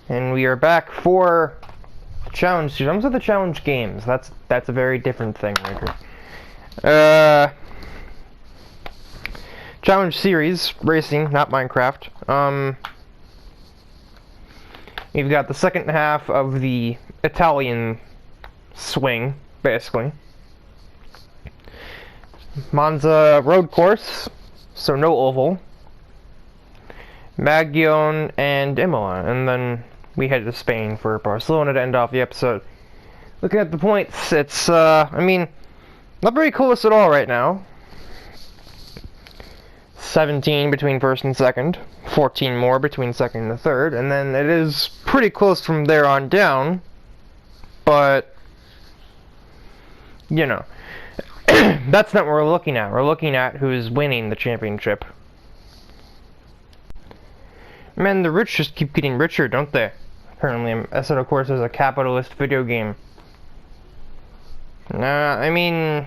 And we are back for challenge. I'm the challenge games. That's a very different thing, Rager. Challenge series racing, not Minecraft. You've got the second half of the Italian swing, basically. Monza road course, so no oval. Magione and Imola, and then we headed to Spain for Barcelona to end off the episode. Looking at the points, it's, I mean, not very close at all right now. 17 between first and second, 14 more between second and third, and then it is pretty close from there on down, but, you know, that's not what we're looking at. We're looking at who's winning the championship. Man, the rich just keep getting richer, don't they? Apparently, Assetto Corsa is a capitalist video game. I mean,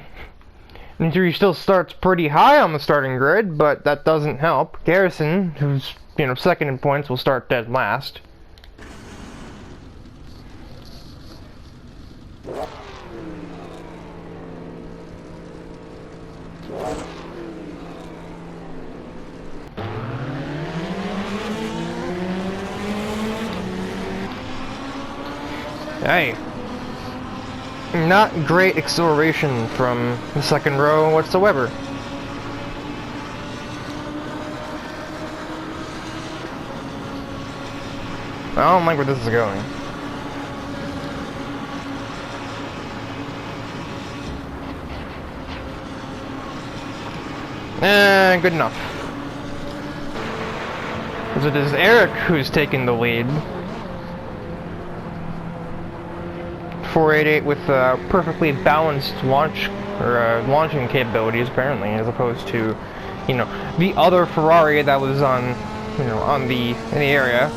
Nintendo still starts pretty high on the starting grid, but that doesn't help. Garrison, who's, you know, second in points, will start dead last. Hey, not great acceleration from the second row whatsoever. I don't like where this is going. Good enough. Because it is Eric who's taking the lead. 488 with perfectly balanced launching capabilities, apparently, as opposed to, you know, the other Ferrari that was on, you know, in the area.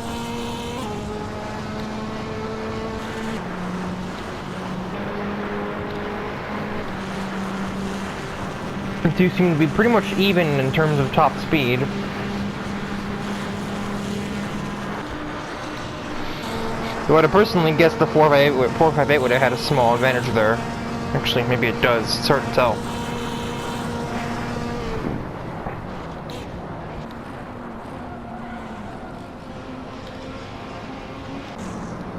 The two seem to be pretty much even in terms of top speed. So I'd personally guess the 458 would have had a small advantage there. Actually, maybe it does. It's hard to tell.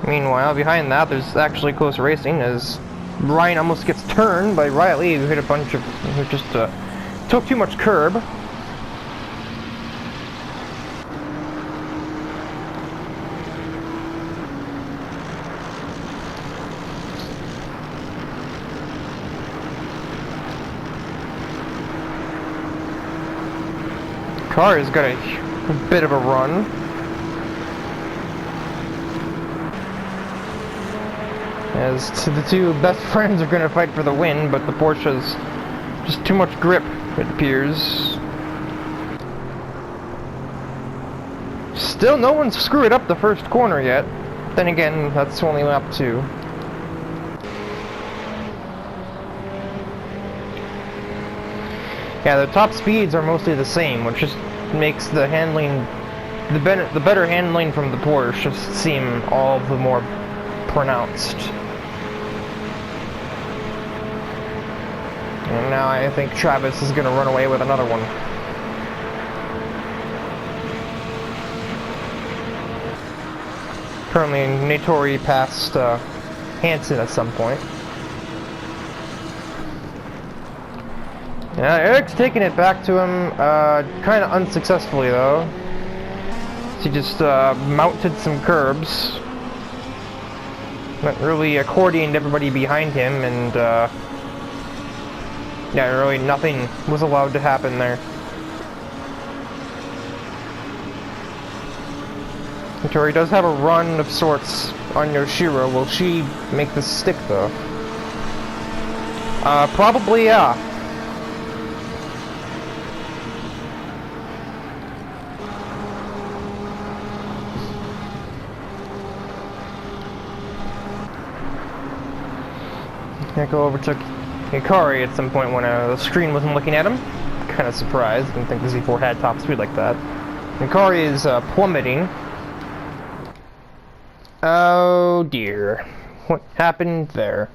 Meanwhile, behind that, there's actually close racing as Ryan almost gets turned by Riley, who hit a bunch of, who just took too much curb. Car has got a bit of a run. As the two best friends are going to fight for the win, but the Porsche's just too much grip, it appears. Still, no one's screwed up the first corner yet. Then again, that's only lap 2. Yeah, the top speeds are mostly the same, which just makes the handling, the better handling from the Porsche just seem all the more pronounced. And now I think Travis is going to run away with another one. Currently, Nattori passed Hansen at some point. Yeah, Eric's taking it back to him, kind of unsuccessfully though. He just mounted some curbs. Not really accordioned everybody behind him, and yeah, really nothing was allowed to happen there. Nattori does have a run of sorts on Yoshiro. Will she make this stick though? Probably yeah. Go over to Hikari at some point when the screen wasn't looking at him. Kind of surprised. Didn't think the Z4 had top speed like that. Hikari is plummeting. Oh dear. What happened there?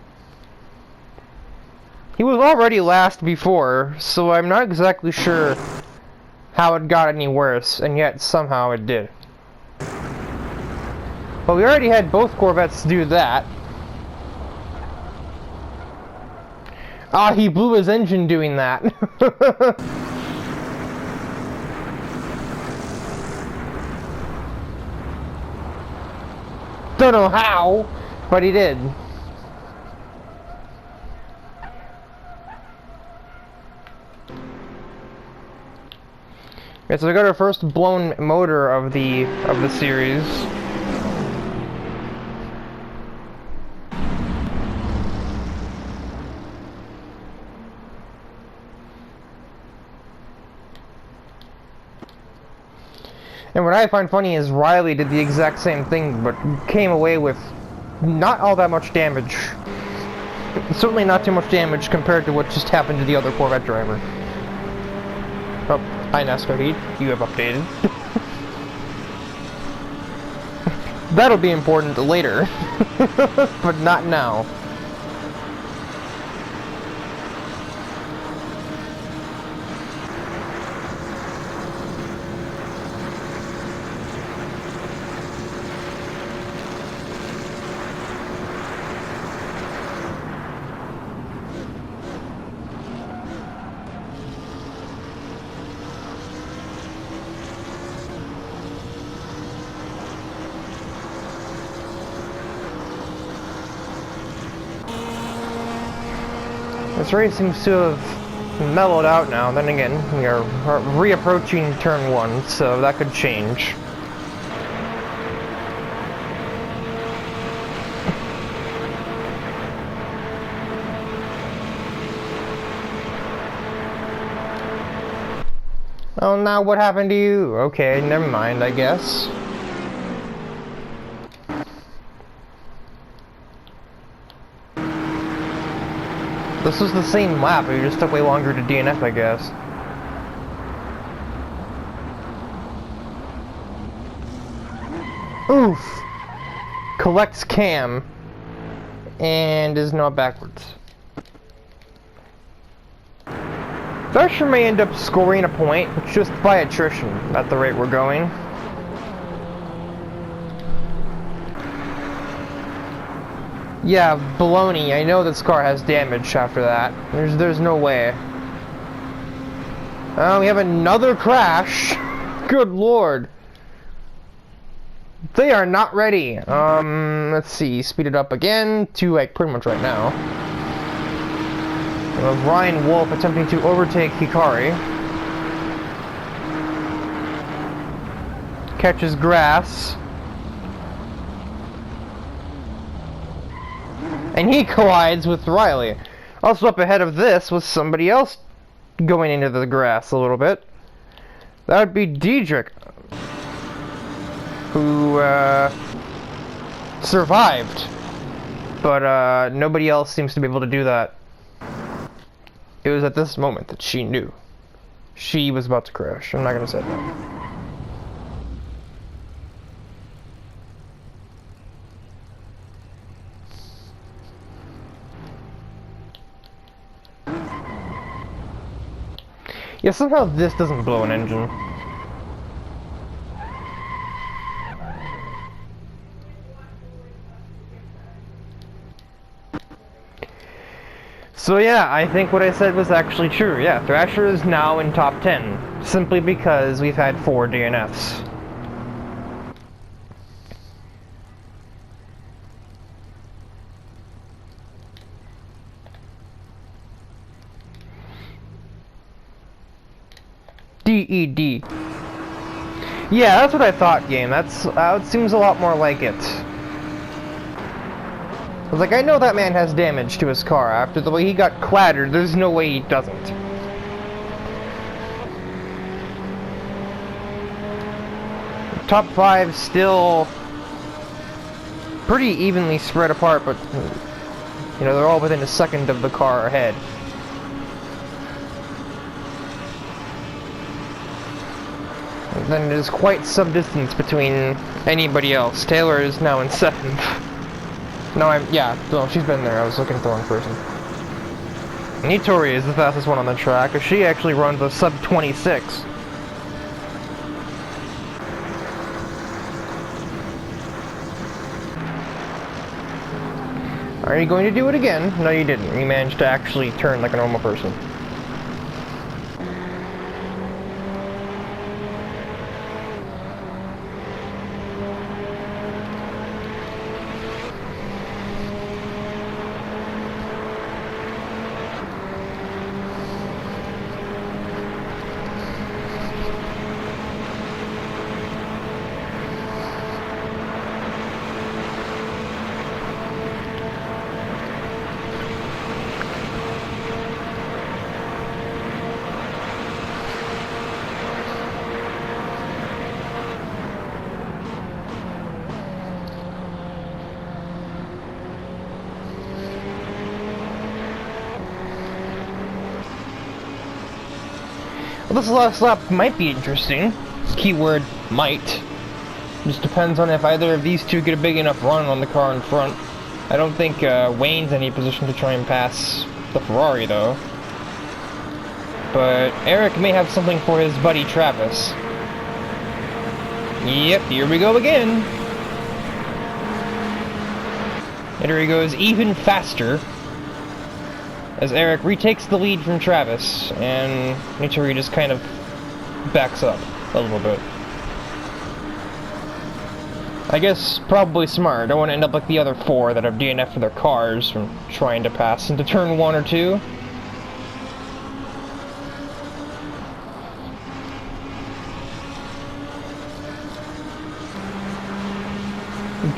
He was already last before, so I'm not exactly sure how it got any worse, and yet somehow it did. But we already had both Corvettes do that. Ah, he blew his engine doing that. Don't know how, but he did. Okay, so we got our first blown motor of the series. And what I find funny is Riley did the exact same thing, but came away with not all that much damage. Certainly not too much damage compared to what just happened to the other Corvette driver. Oh, hi NASCAR Heat, you have updated. That'll be important later, but not now. This race seems to have mellowed out now. Then again, we are re-approaching turn 1, so that could change. Oh, now what happened to you? Okay, never mind, I guess. This was the same lap, but it just took way longer to DNF, I guess. Oof! Collects cam. And is not backwards. Thrasher may end up scoring a point just by attrition at the rate we're going. Yeah, baloney. I know this car has damage after that. There's no way. Oh, we have another crash. Good lord. They are not ready. Let's see. Speed it up again to like pretty much right now. We have Ryan Wolf attempting to overtake Hikari. Catches grass. And he collides with Riley. Also up ahead of this was somebody else going into the grass a little bit. That would be Diedrich, who survived. But nobody else seems to be able to do that. It was at this moment that she knew. She was about to crash. I'm not going to say that. Yeah, somehow this doesn't blow an engine. So yeah, I think what I said was actually true. Yeah, Thrasher is now in top 10, simply because we've had 4 DNFs. DED. Yeah, that's what I thought, game. It seems a lot more like it. I was like, I know that man has damage to his car. After the way he got clattered, there's no way he doesn't. Top 5 still pretty evenly spread apart, but you know, they're all within a second of the car ahead. then it is quite some distance between anybody else. Taylor is now in 7th. No, well, she's been there. I was looking at the wrong person. Nitori is the fastest one on the track, because she actually runs a sub 26. Are you going to do it again? No, you didn't. You managed to actually turn like a normal person. Well, this last lap might be interesting. Keyword might. Just depends on if either of these two get a big enough run on the car in front. I don't think Wayne's in any position to try and pass the Ferrari, though. But Eric may have something for his buddy Travis. Yep, here we go again. And here he goes even faster, as Eric retakes the lead from Travis, and Nitori just kind of backs up a little bit. I guess probably smart. I don't want to end up like the other 4 that have DNF for their cars from trying to pass into turn 1 or 2.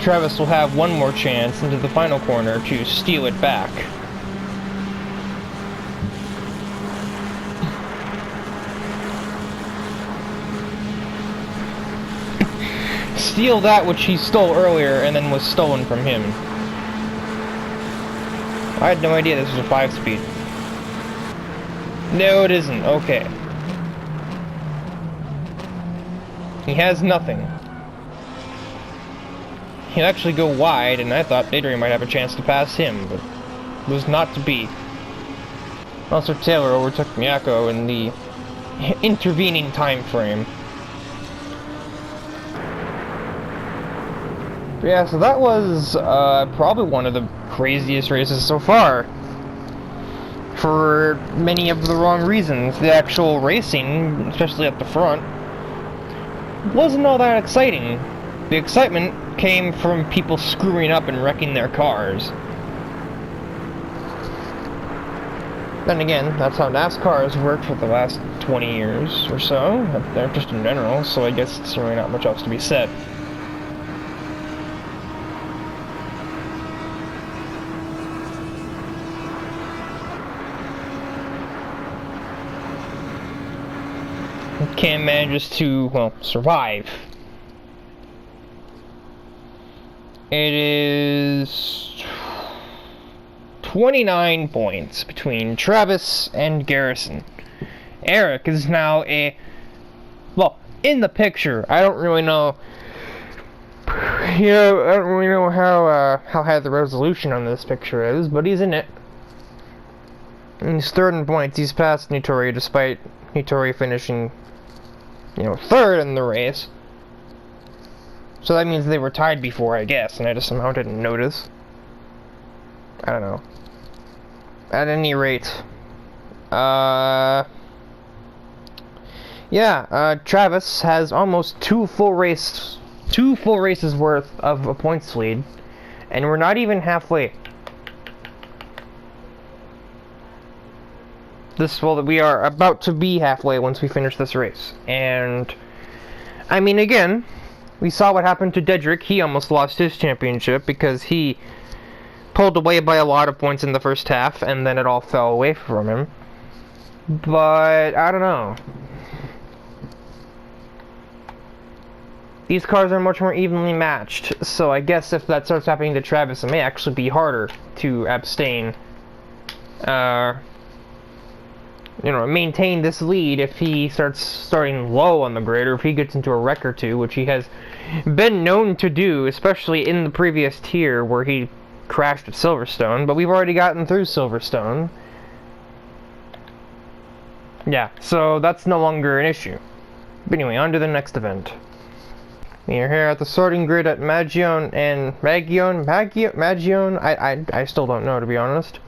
Travis will have one more chance into the final corner to steal it back. Steal that which he stole earlier and then was stolen from him. I had no idea this was a 5-speed. No, it isn't. Okay. He has nothing. He'll actually go wide, and I thought Adrian might have a chance to pass him, but it was not to be. Also, Taylor overtook Miyako in the intervening time frame. Yeah, so that was probably one of the craziest races so far. For many of the wrong reasons. The actual racing, especially at the front, wasn't all that exciting. The excitement came from people screwing up and wrecking their cars. Then again, that's how NASCAR has worked for the last 20 years or so. They're just in general, so I guess it's really not much else to be said. Cam manages to, well, survive. It is 29 points between Travis and Garrison. Eric is now well, in the picture. I don't really know. I don't really know how high the resolution on this picture is, but he's in it. And he's 3rd in points. He's past Nitori, despite Nitori finishing, 3rd in the race. So that means they were tied before, I guess, and I just somehow didn't notice. I don't know. At any rate, Travis has almost two full races worth of a points lead, and we're not even halfway. We are about to be halfway once we finish this race, and I mean, again, we saw what happened to Dedrick. He almost lost his championship because he pulled away by a lot of points in the first half, and then it all fell away from him. But I don't know. These cars are much more evenly matched, so I guess if that starts happening to Travis, it may actually be harder to abstain you know, maintain this lead if he starting low on the grid, or if he gets into a wreck or two, which he has been known to do, especially in the previous tier where he crashed at Silverstone. But we've already gotten through Silverstone. Yeah, so that's no longer an issue. But anyway, on to the next event. We're here at the sorting grid at Magione and Magione? I still don't know, to be honest.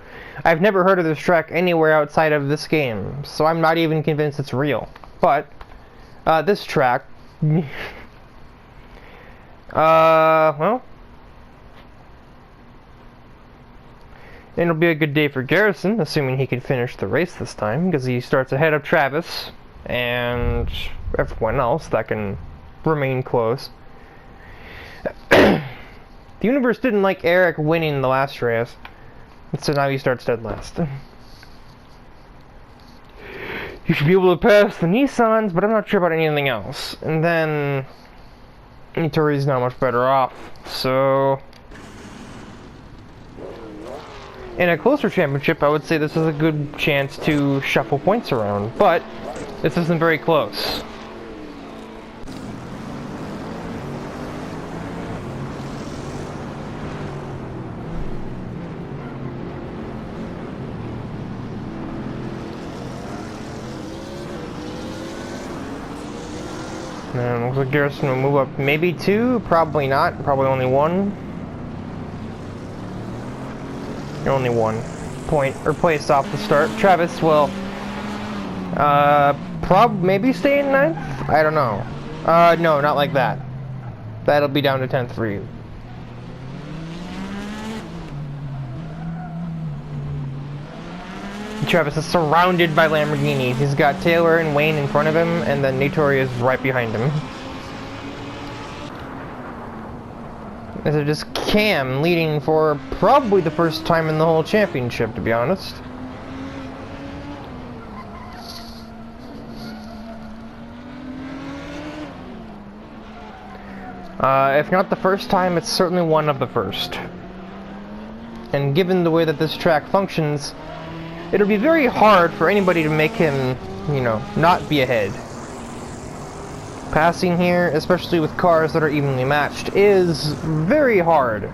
I've never heard of this track anywhere outside of this game, so I'm not even convinced it's real. But, this track... well... it'll be a good day for Garrison, assuming he can finish the race this time, because he starts ahead of Travis, and everyone else that can remain close. The universe didn't like Eric winning the last race, so now he starts dead last. You should be able to pass the Nissans, but I'm not sure about anything else. And then Nitori's not much better off, so in a closer championship, I would say this is a good chance to shuffle points around, but this isn't very close. And looks like Garrison will move up maybe 2, probably not, probably only 1. Only 1 point or place off the start. Travis will maybe stay in 9th? I don't know. No, not like that. That'll be down to 10th for you. Travis is surrounded by Lamborghinis. He's got Taylor and Wayne in front of him, and then Nitori is right behind him. This is just Cam leading for probably the first time in the whole championship, to be honest. If not the first time, it's certainly one of the first. And given the way that this track functions, it'll be very hard for anybody to make him, you know, not be ahead. Passing here, especially with cars that are evenly matched, is very hard.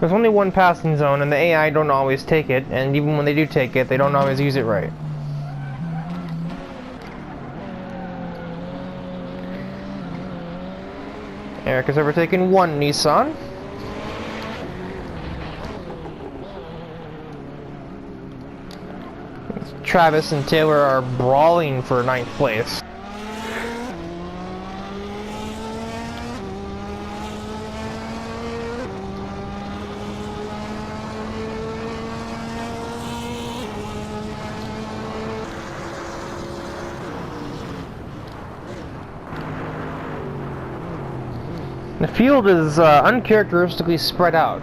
There's only one passing zone, and the AI don't always take it, and even when they do take it, they don't always use it right. Eric has overtaken 1 Nissan. Travis and Taylor are brawling for 9th place. The field is uncharacteristically spread out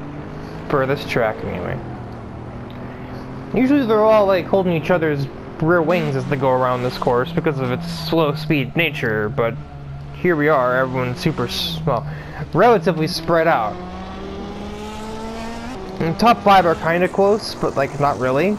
for this track anyway. Usually they're all like holding each other's rear wings as they go around this course because of its slow speed nature, but here we are, everyone's super, well, relatively spread out. And the top 5 are kind of close, but like not really.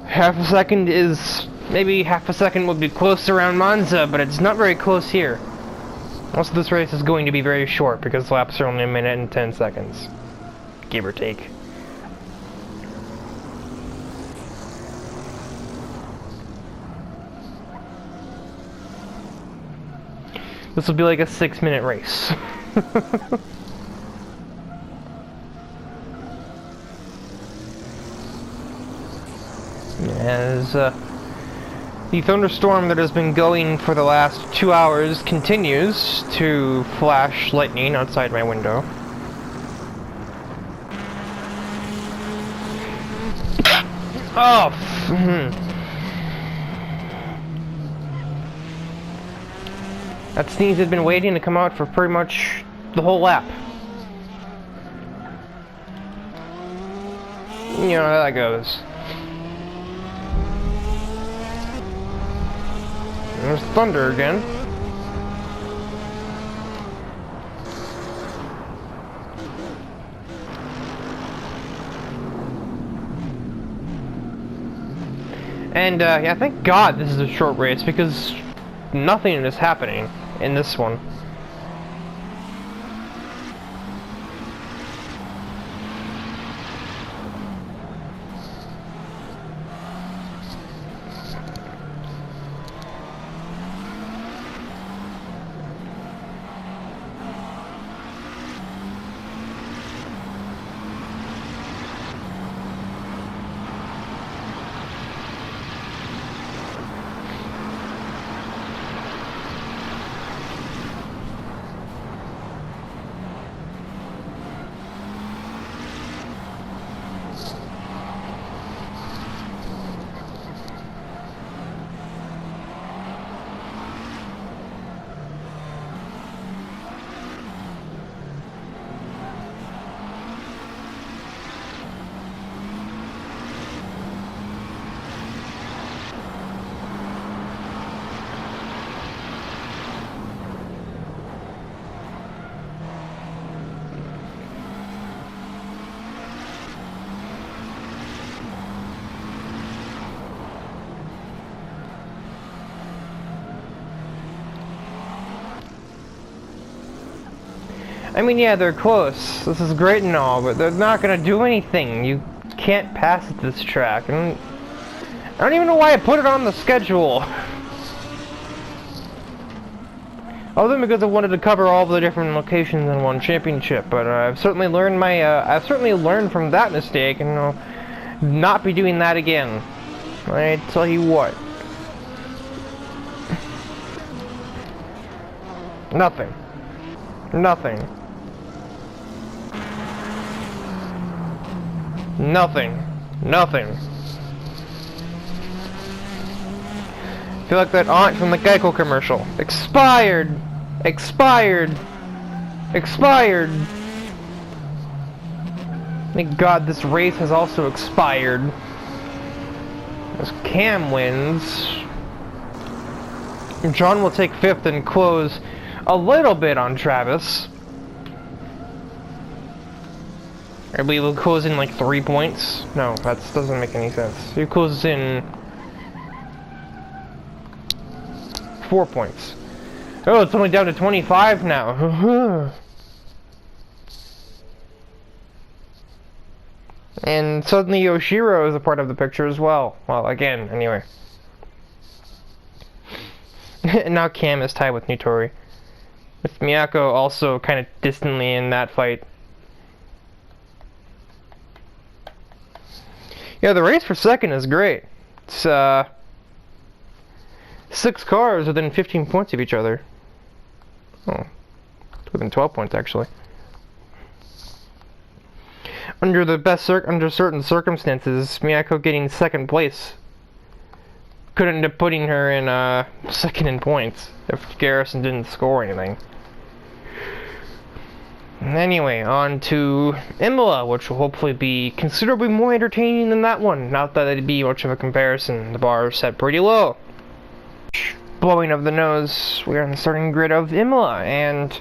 Half a second is, maybe half a second would be close around Monza, but it's not very close here. Most of this race is going to be very short because laps are only 1 minute and 10 seconds, give or take. This will be like a 6-minute race. As the thunderstorm that has been going for the last 2 hours continues to flash lightning outside my window. Oh! That sneeze had been waiting to come out for pretty much the whole lap. You know how that goes. There's thunder again. And yeah, thank God this is a short race because nothing is happening in this one. I mean, yeah, they're close. This is great and all, but they're not gonna do anything. You can't pass at this track. And I don't even know why I put it on the schedule. Other than because I wanted to cover all the different locations in one championship, but I've certainly learned I've certainly learned from that mistake, and I'll not be doing that again. I tell you what. Nothing. Nothing. Nothing. Nothing. I feel like that aunt from the Geico commercial. Expired! Expired! Expired! Thank God this race has also expired. As Cam wins, John will take 5th and close a little bit on Travis. I believe he'll close in like 3 points. No, that doesn't make any sense. He closes in 4 points. Oh, it's only down to 25 now. And suddenly Yoshiro is a part of the picture as well. Well, again, anyway. And now Cam is tied with Nitori, with Miyako also kind of distantly in that fight. Yeah, the race for second is great. It's 6 cars within 15 points of each other. Oh, within 12 points actually. Under certain circumstances, Miyako getting second place could end up putting her in second in points if Garrison didn't score anything. Anyway, on to Imola, which will hopefully be considerably more entertaining than that one. Not that it'd be much of a comparison. The bar is set pretty low. Blowing of the nose, we're on the starting grid of Imola, and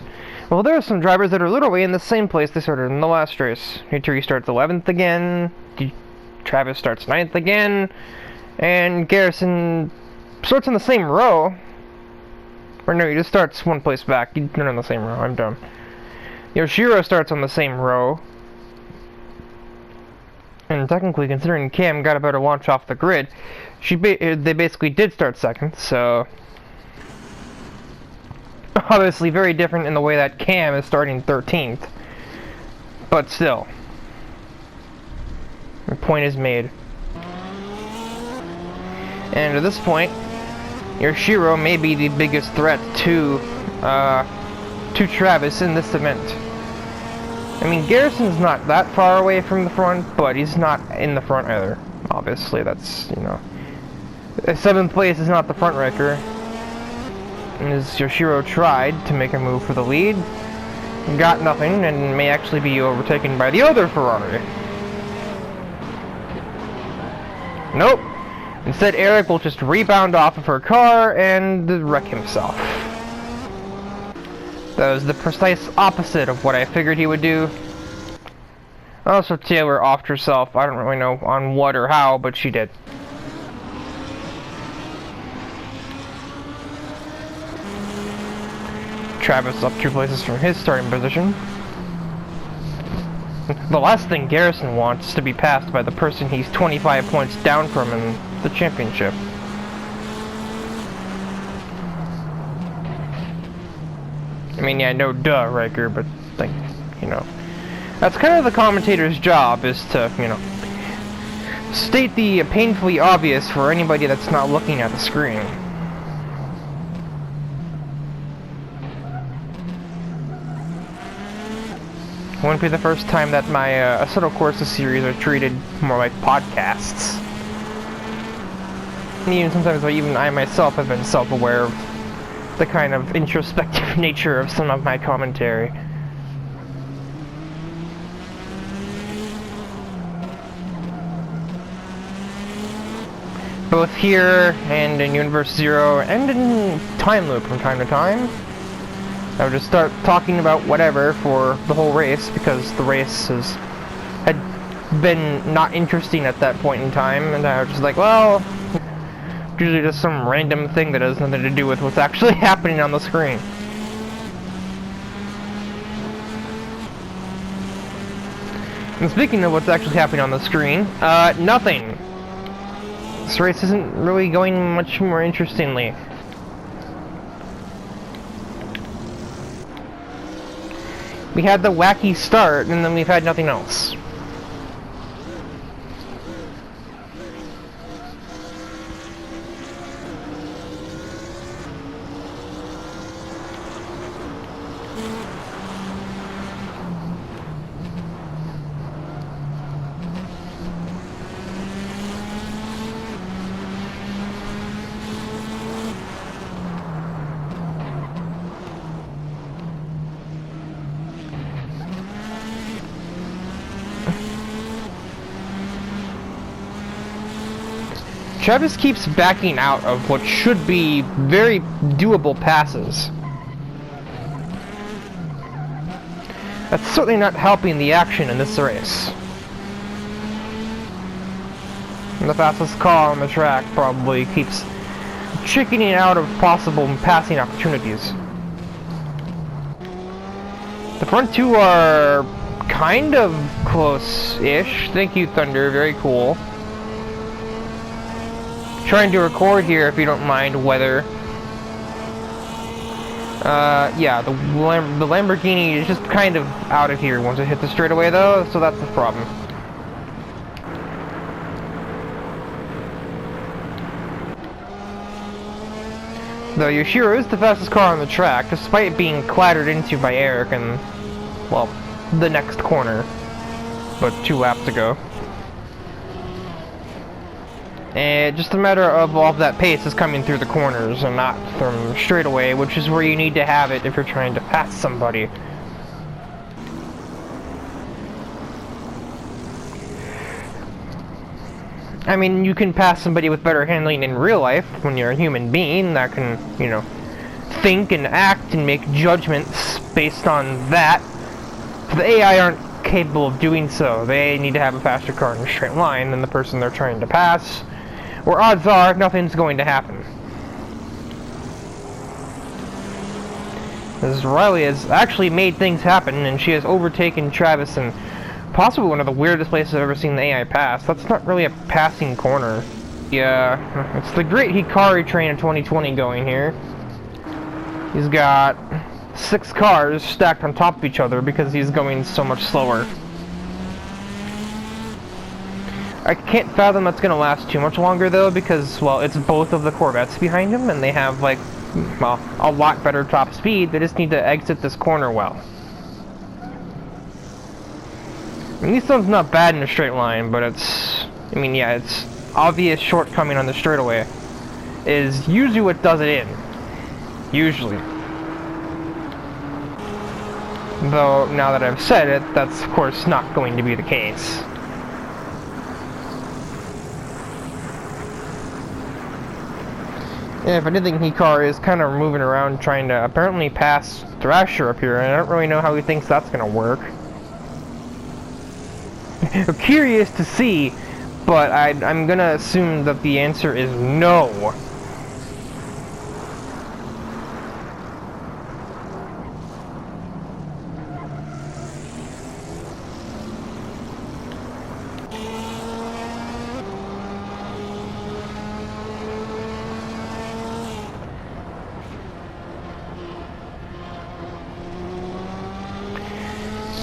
well, there are some drivers that are literally in the same place they started in the last race. Nitori starts 11th again, Travis starts 9th again, and Garrison starts in the same row. Or no, he just starts one place back. You're in the same row, I'm dumb. Yoshiro starts on the same row. And technically, considering Cam got a better launch off the grid, they basically did start second, so obviously very different in the way that Cam is starting 13th. But still, the point is made. And at this point, Yoshiro may be the biggest threat to Travis in this event. I mean, Garrison's not that far away from the front, but he's not in the front either. Obviously, that's, you know, 7th place is not the front wrecker. And as Yoshiro tried to make a move for the lead, got nothing, and may actually be overtaken by the other Ferrari. Nope. Instead, Eric will just rebound off of her car and wreck himself. That was the precise opposite of what I figured he would do. Also, Taylor offed herself. I don't really know on what or how, but she did. Travis up 2 places from his starting position. The last thing Garrison wants is to be passed by the person he's 25 points down from in the championship. I mean, yeah, no duh, Riker, but, like, you know. That's kind of the commentator's job, is to, you know, state the painfully obvious for anybody that's not looking at the screen. It wouldn't be the first time that my Assetto Corsa series are treated more like podcasts. And even sometimes even I myself have been self-aware of the kind of introspective nature of some of my commentary. Both here and in Universe Zero and in Time Loop from time to time. I would just start talking about whatever for the whole race, because the race had been not interesting at that point in time, and I was just like, well, usually just some random thing that has nothing to do with what's actually happening on the screen. And speaking of what's actually happening on the screen, nothing. This race isn't really going much more interestingly. We had the wacky start, and then we've had nothing else. Travis keeps backing out of what should be very doable passes. That's certainly not helping the action in this race. And the fastest car on the track probably keeps chickening out of possible passing opportunities. The front two are kind of close-ish. Thank you, Thunder. Very cool. Trying to record here, if you don't mind, weather. Yeah, the Lamborghini is just kind of out of here once it hit the straightaway, though, so that's the problem. Though Yoshiro is the fastest car on the track, despite being clattered into by Eric in, well, the next corner, but 2 laps ago. And just a matter of all of that pace is coming through the corners and not from straightaway, which is where you need to have it if you're trying to pass somebody. I mean, you can pass somebody with better handling in real life when you're a human being that can, you know, think and act and make judgments based on that. The AI aren't capable of doing so. They need to have a faster car in a straight line than the person they're trying to pass, where odds are nothing's going to happen. As Riley has actually made things happen, and she has overtaken Travis in possibly one of the weirdest places I've ever seen the AI pass. That's not really a passing corner. Yeah, it's the great Hikari train of 2020 going here. He's got 6 cars stacked on top of each other because he's going so much slower. I can't fathom that's gonna last too much longer though, because, well, it's both of the Corvettes behind him, and they have, like, well, a lot better top speed. They just need to exit this corner well. I mean, this one's not bad in a straight line, but it's, I mean, yeah, it's obvious shortcoming on the straightaway is usually what does it in. Usually. Though, now that I've said it, that's of course not going to be the case. Yeah, if anything, Hikari is kind of moving around trying to apparently pass Thrasher up here, and I don't really know how he thinks that's gonna work. I'm curious to see, but I'm gonna assume that the answer is no.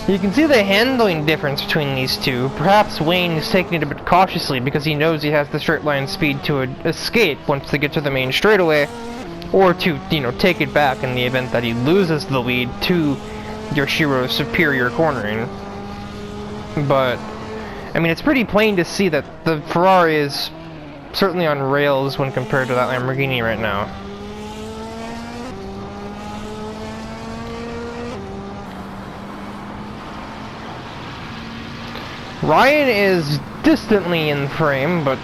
You can see the handling difference between these two. Perhaps Wayne is taking it a bit cautiously because he knows he has the straight line speed to escape once they get to the main straightaway, or to, you know, take it back in the event that he loses the lead to Yoshiro's superior cornering. But, I mean, it's pretty plain to see that the Ferrari is certainly on rails when compared to that Lamborghini right now. Ryan is distantly in frame, but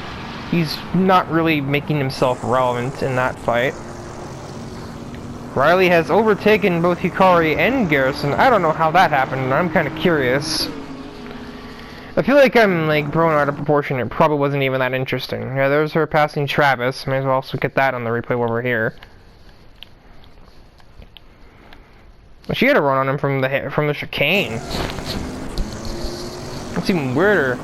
he's not really making himself relevant in that fight. Riley has overtaken both Hikari and Garrison. I don't know how that happened. I'm kind of curious. I feel like I'm like blown out of proportion. It probably wasn't even that interesting. Yeah, there's her passing Travis. May as well also get that on the replay while we're here. She had a run on him from the chicane. It's even weirder.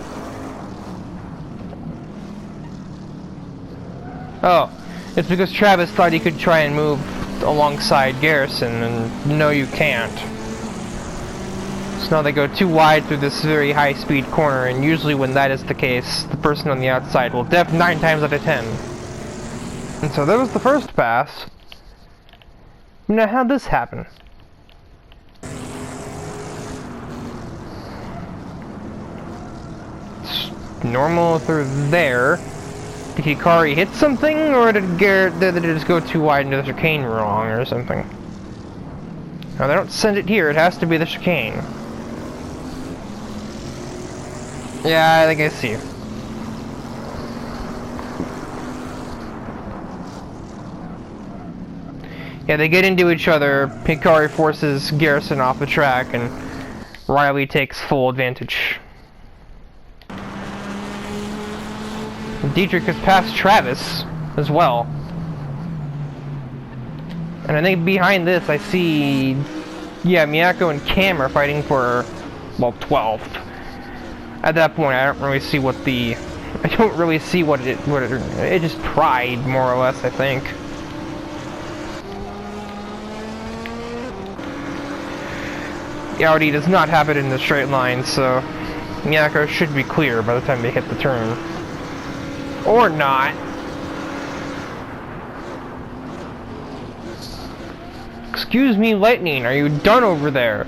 Oh, it's because Travis thought he could try and move alongside Garrison, and no, you can't. So now they go too wide through this very high-speed corner, and usually when that is the case, the person on the outside will 9 times out of 10. And so that was the first pass. Now, how'd this happen? Normal through there. Did Hikari hit something, or did it just go too wide into the chicane wrong or something? No, they don't send it here. It has to be the chicane. Yeah, I think I see. Yeah, they get into each other. Hikari forces Garrison off the track, and Riley takes full advantage. Dietrich has passed Travis as well. And I think behind this I see, yeah, Miyako and Cam are fighting for, well, 12th. At that point I don't really see what it just pride, more or less, I think. Audi does not have it in the straight line, so Miyako should be clear by the time they hit the turn. Or not. Excuse me, Lightning, are you done over there?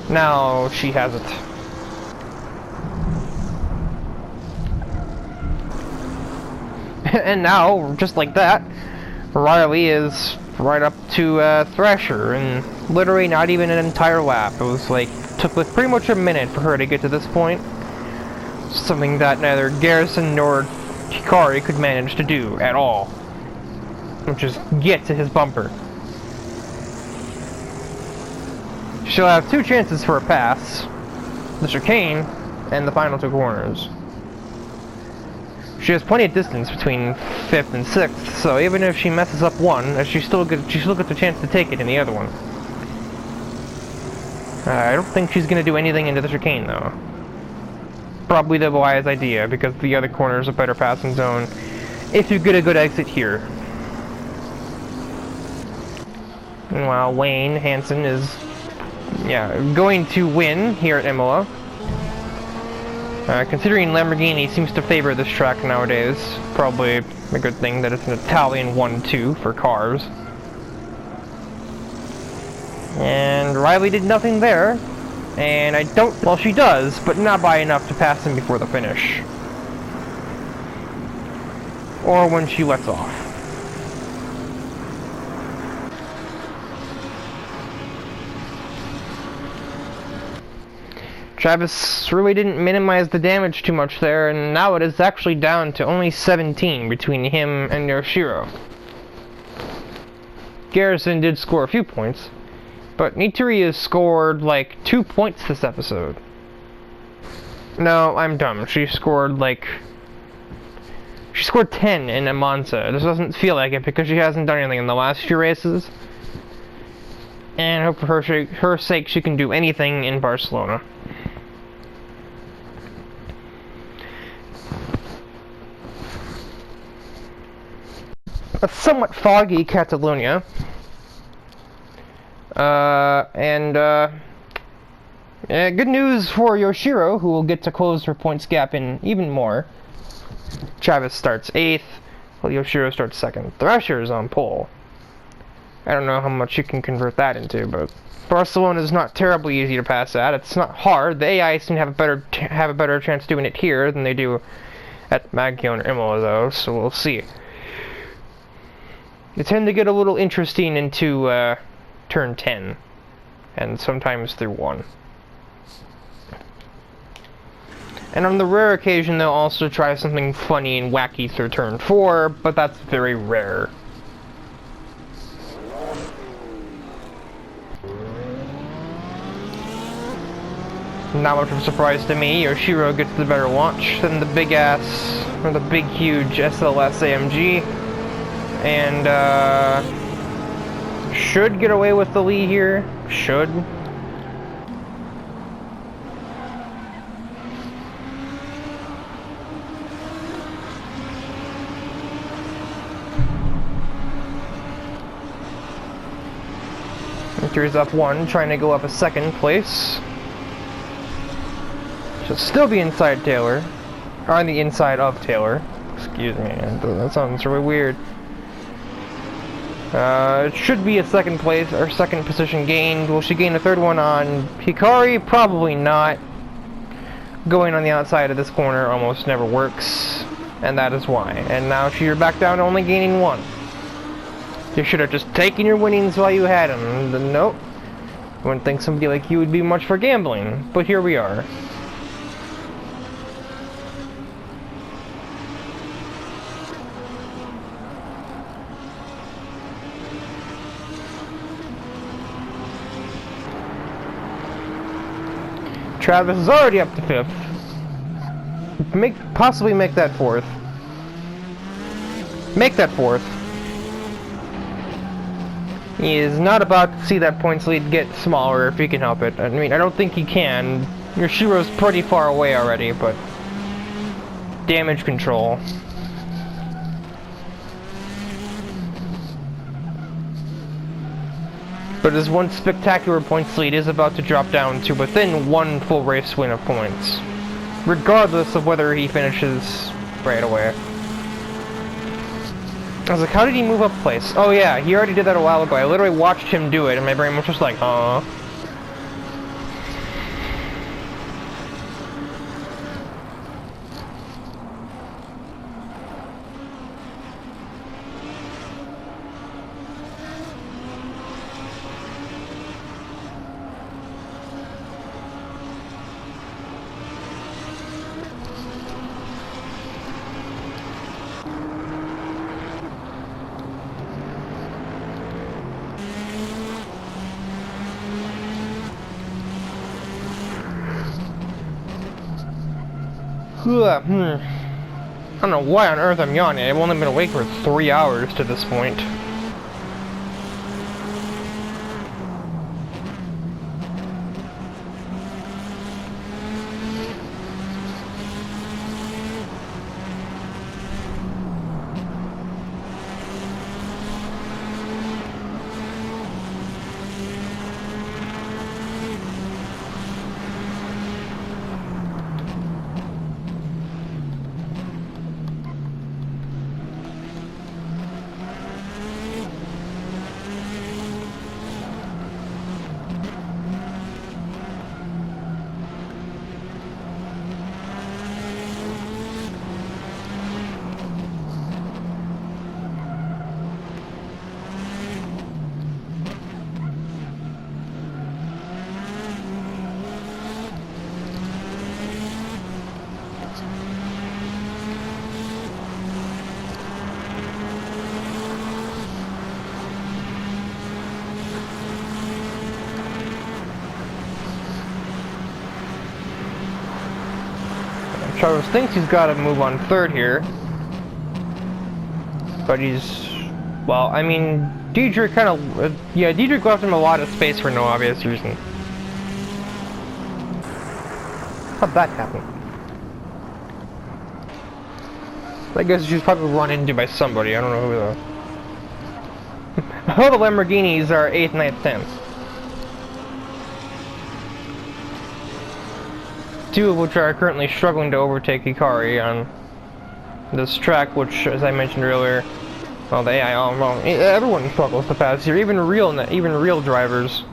No, she hasn't. And now, just like that, Riley is right up to Thrasher, and literally not even an entire lap. It was like, took pretty much a minute for her to get to this point. Something that neither Garrison nor Hikari could manage to do at all. Which is get to his bumper. She'll have 2 chances for a pass. The chicane and the final 2 corners. She has plenty of distance between 5th and 6th, so even if she messes up one, she still gets a chance to take it in the other one. I don't think she's gonna do anything into the chicane though. Probably the wise idea, because the other corner is a better passing zone if you get a good exit here. Meanwhile, Wayne Hansen is, going to win here at Imola. Considering Lamborghini seems to favor this track nowadays, probably a good thing that it's an Italian 1-2 for cars. And Riley did nothing there, and well, she does, but not by enough to pass him before the finish. Or when she lets off. Travis really didn't minimize the damage too much there, and now it is actually down to only 17 between him and Yoshiro. Garrison did score a few points, but Nituri has scored like 2 points this episode. No, I'm dumb. She scored 10 in a Monza. This doesn't feel like it because she hasn't done anything in the last few races. And I hope for her sake she can do anything in Barcelona. A somewhat foggy Catalonia. Good news for Yoshiro, who will get to close her points gap in even more. Travis starts 8th, while Yoshiro starts 2nd. Thrasher's on pole. I don't know how much you can convert that into, but Barcelona is not terribly easy to pass at. It's not hard. The AI seem to have a better chance doing it here than they do at Magione or Imola, though, so we'll see. They tend to get a little interesting into turn 10, and sometimes through 1. And on the rare occasion, they'll also try something funny and wacky through turn 4, but that's very rare. Not much of a surprise to me, Yoshiro gets the better launch than the big ass, or the big huge SLS AMG. And, should get away with the lead here. Should. Winter's up 1, trying to go up a 2nd place. Should still be inside Taylor. Or on the inside of Taylor. Excuse me, that sounds really weird. It should be a 2nd place, or 2nd position gained. Will she gain a 3rd one on Hikari? Probably not. Going on the outside of this corner almost never works, and that is why. And now you're back down to only gaining 1. You should have just taken your winnings while you had them. Nope. I wouldn't think somebody like you would be much for gambling, but here we are. Travis is already up to 5th. Possibly make that 4th. Make that 4th. He is not about to see that points lead get smaller if he can help it. I mean, I don't think he can. Yoshiro's pretty far away already, but damage control. But his one spectacular points lead is about to drop down to within 1 full race win of points, regardless of whether he finishes right away. I was like, how did he move up place? Oh yeah, he already did that a while ago. I literally watched him do it, and my brain was just like, huh. I don't know why on earth I'm yawning. I've only been awake for 3 hours to this point. Travis thinks he's got to move on 3rd here, but he's, well, I mean, Diedrich kind of, yeah, Diedrich left him a lot of space for no obvious reason. How'd that happen? I guess she was probably run into by somebody, I don't know who though. All the Lamborghinis are 8th, 9th, 10th. two of which are currently struggling to overtake Hikari on this track, which, as I mentioned earlier, well, the AI, well, everyone struggles to pass here, even real drivers.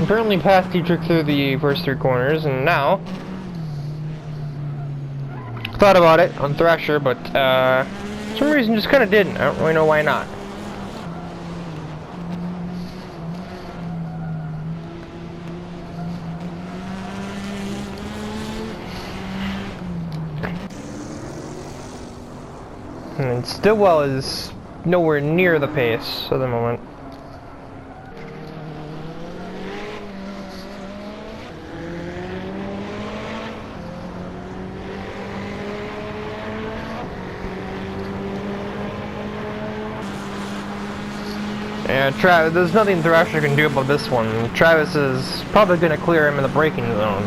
Apparently passed Dietrich through the first three corners, and now thought about it on Thrasher, but for some reason just kind of didn't. I don't really know why not. And Stillwell is nowhere near the pace at the moment. And there's nothing Thrasher can do about this one. Travis is probably going to clear him in the braking zone.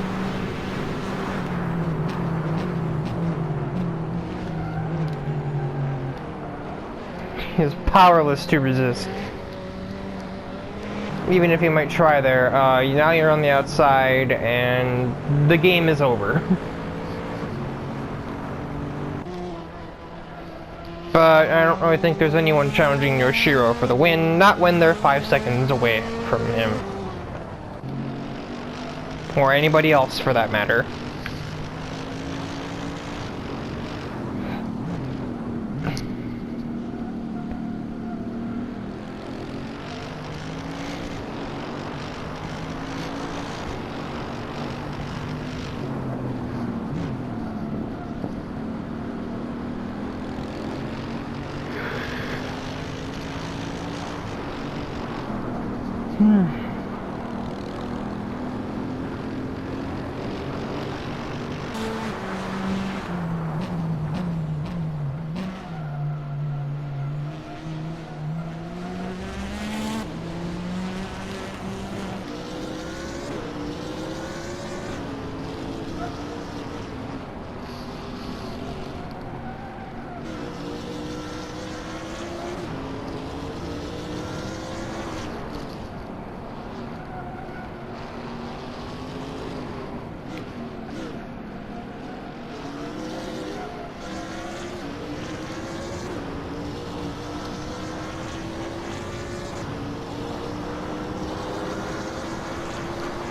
He's powerless to resist. Even if he might try there. Now you're on the outside, and the game is over. But I don't really think there's anyone challenging Yoshiro for the win, not when they're 5 seconds away from him. Or anybody else for that matter.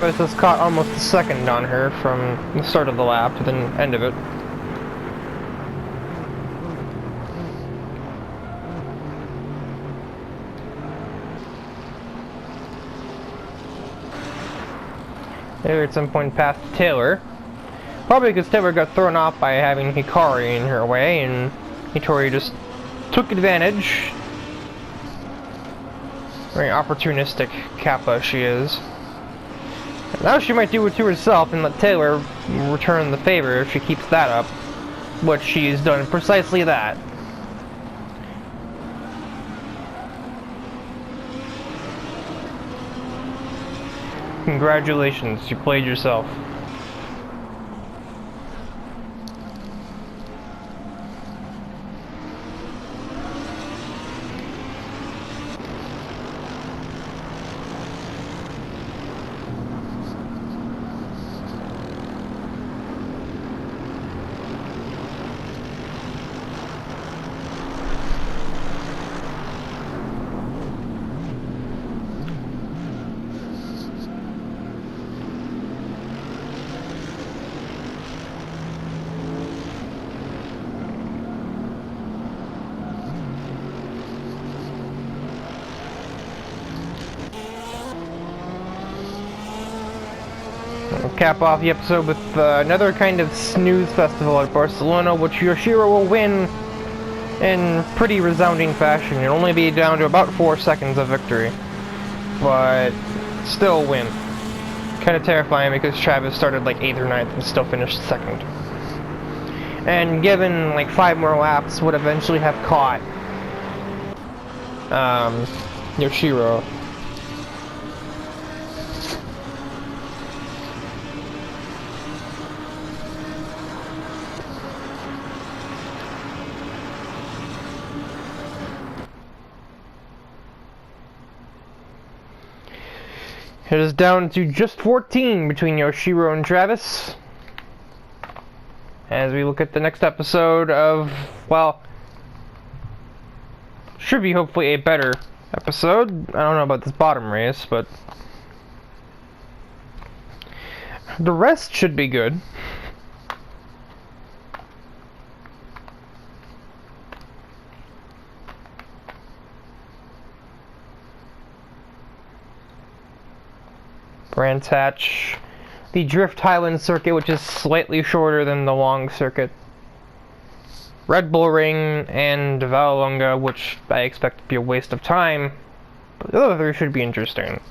Travis has caught almost a second on her from the start of the lap to the end of it. Maybe at some point past Taylor. Probably because Taylor got thrown off by having Hikari in her way, and Hikari just took advantage. Very opportunistic Kappa she is. Now she might do it to herself and let Taylor return the favor if she keeps that up. But she's done precisely that. Congratulations, you played yourself. Cap off the episode with another kind of snooze festival at Barcelona, which Yoshiro will win in pretty resounding fashion. It'll only be down to about 4 seconds of victory, but still win. Kind of terrifying because Travis started like 8th or 9th and still finished 2nd. And given like 5 more laps, would eventually have caught Yoshiro. It is down to just 14 between Yoshiro and Travis. As we look at the next episode of, well, should be hopefully a better episode. I don't know about this bottom race, but the rest should be good. Brands Hatch, the Drift Highland circuit, which is slightly shorter than the long circuit. Red Bull Ring and Vallelunga, which I expect to be a waste of time, but the other three should be interesting.